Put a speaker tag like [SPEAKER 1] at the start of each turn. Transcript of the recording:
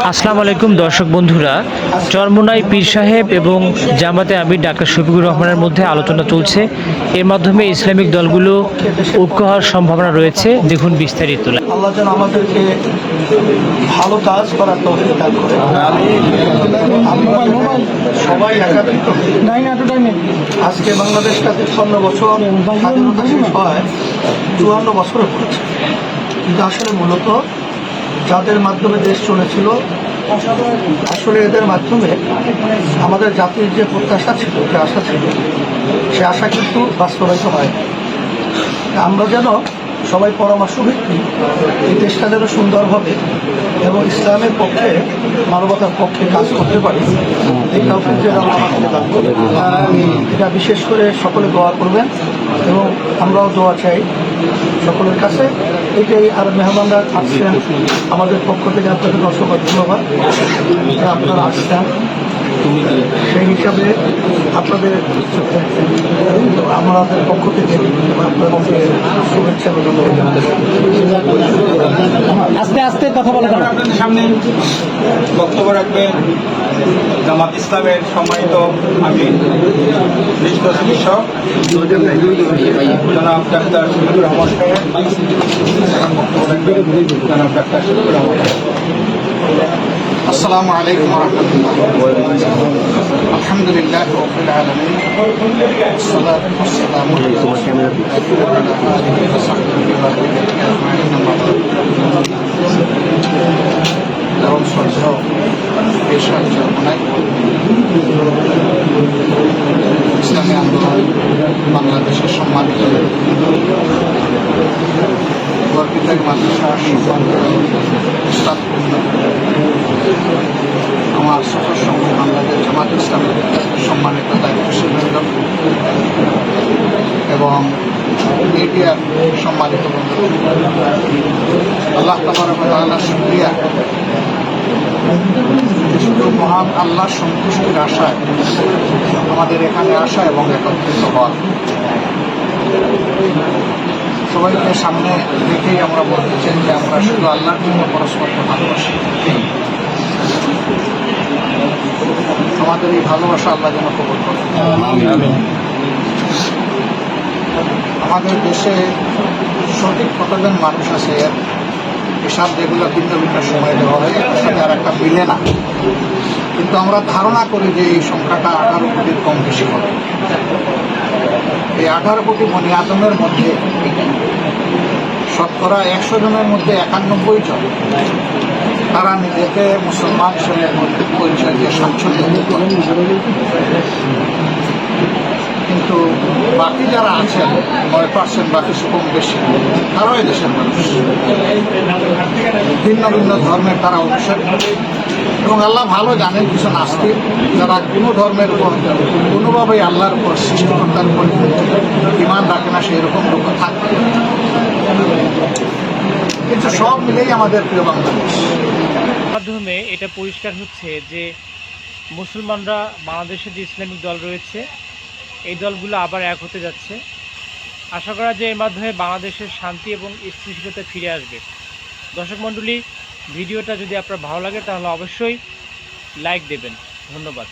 [SPEAKER 1] আসসালামু আলাইকুম দর্শক বন্ধুরা, চরমোনাই পীর সাহেব এবং জামাতে আমির ডাক্তার শফিকুর রহমানের মধ্যে আলোচনা চলছে। এর মাধ্যমে ইসলামিক দলগুলো ঐক্য হওয়ার সম্ভাবনা রয়েছে। দেখুন বিস্তারিত।
[SPEAKER 2] আল্লাহ যেন আমাদেরকে ভালো কাজ করার তৌফিক দান করে। সবাই একাত্রিত আজকে বাংলাদেশটা 53 বছর স্বাধীনতা শেষ হয় 54 বছরে পড়েছে। কিন্তু আসলে মূলত যাদের মাধ্যমে দেশ চলেছিল, আসলে এদের মাধ্যমে আমাদের জাতির যে প্রত্যাশা ছিল, যে আশা ছিল, সে আশা কিন্তু বাস্তবায়িত হয়। আমরা যেন সবাই পরামর্শ ভিত্তিক এই দেশটা যেন সুন্দরভাবে এবং ইসলামের পক্ষে, মানবতার পক্ষে কাজ করতে পারি, এই তৌফিক যেন আল্লাহ আমাদেরকে দান করে। এটা বিশেষ করে সকলে দোয়া করবেন এবং আমরাও দোয়া চাই সকলের কাছে। এটাই। আর মেহমানরা আসছেন আমাদের পক্ষ থেকে, আপনাদের অসংখ্য ধন্যবাদ যে আপনারা আসছেন। সেই হিসাবে আপনাদের আমাদের পক্ষ থেকে আপনাদেরকে শুভেচ্ছা এবং
[SPEAKER 3] আস্তে আস্তে কথা বলা যাবে।
[SPEAKER 4] আপনাদের সামনে বক্তব্য রাখবেন জামাত ইসলামের সম্মানিত আমির বিশিষ্ট চিকিৎসক জনাব ডাক্তার শফিকুর রহমান সাহেব। বক্তব্য রাখবেন জনাব ডাক্তার শফিকুর রহমান সাহেব।
[SPEAKER 2] আসসালামু আলাইকুম ওয়া রাহমাতুল্লাহ। আলহামদুলিল্লাহ রাব্বিল আলামিন, والصلاة والسلام على رسول الله وعلى آله وصحبه أجمعين। এবং শ্রদ্ধেয় পেশার চরমোনাই ইসলামী আন্দোলন বাংলাদেশের সম্মানিত গর্বিতার মাদ্রাসা উস্তাদ, আমার সফর সঙ্গে বাংলাদেশ জামাত ইসলামের সম্মানিত দায়িত্বশীলবৃন্দ এবং মিডিয়ার সম্মানিত বন্ধু, আল্লাহ তাবারক ওয়া তাআলার শুকরিয়া। শুধু মহান আল্লাহর সন্তুষ্টির আশায় আমাদের এখানে আসা এবং একত্রিত হওয়া। সবাইকে সামনে রেখেই আমরা বলতে চাই যে আমরা শুধু আল্লাহর জন্য পরস্পরকে ভালোবাসি। আমাদের এই ভালোবাসা আল্লাহ যেন কবুল করে। আমাদের দেশে সঠিক কতজন মানুষ আছে এর হিসাব যেগুলো ভিন্ন ভিন্ন সময় দেওয়া হয়, এর সাথে আর একটা মিলে না। কিন্তু আমরা ধারণা করি যে এই সংখ্যাটা 18 কোটির কম বেশি হবে। এই 18 কোটি বনি আদমের মধ্যে শতকরা 100 জনের মধ্যে 91 জন তারা নিজেকে মুসলমান হিসেবে পরিচয় দিয়ে স্বাচ্ছন্দ্য বোধ করে। কিন্তু বাকি যারা আছেন 9%, বাকি কম বেশি, তারাও দেশের মানুষ, ভিন্ন ভিন্ন ধর্মের তারা অনুসারী। এবং আল্লাহ ভালো জানেন কিছু নাস্তিক যারা কোনো ধর্মের উপর কোনোভাবেই আল্লাহর উপর, সৃষ্টিকর্তার উপর ঈমান রাখে না, সেই রকম লোক থাকে। কিন্তু সব মিলেই আমাদের প্রিয় বাংলাদেশ।
[SPEAKER 1] মাধ্যমে এটা পরিষ্কার হচ্ছে যে মুসলমানরা, বাংলাদেশে যে ইসলামিক দল রয়েছে, এই দলগুলো আবার এক হতে যাচ্ছে। আশা করা যায় এর মাধ্যমে বাংলাদেশের শান্তি এবং স্থিতিশীলতা ফিরে আসবে। দর্শক মণ্ডলী, ভিডিওটা যদি আপনার ভালো লাগে তাহলে অবশ্যই লাইক দেবেন। ধন্যবাদ।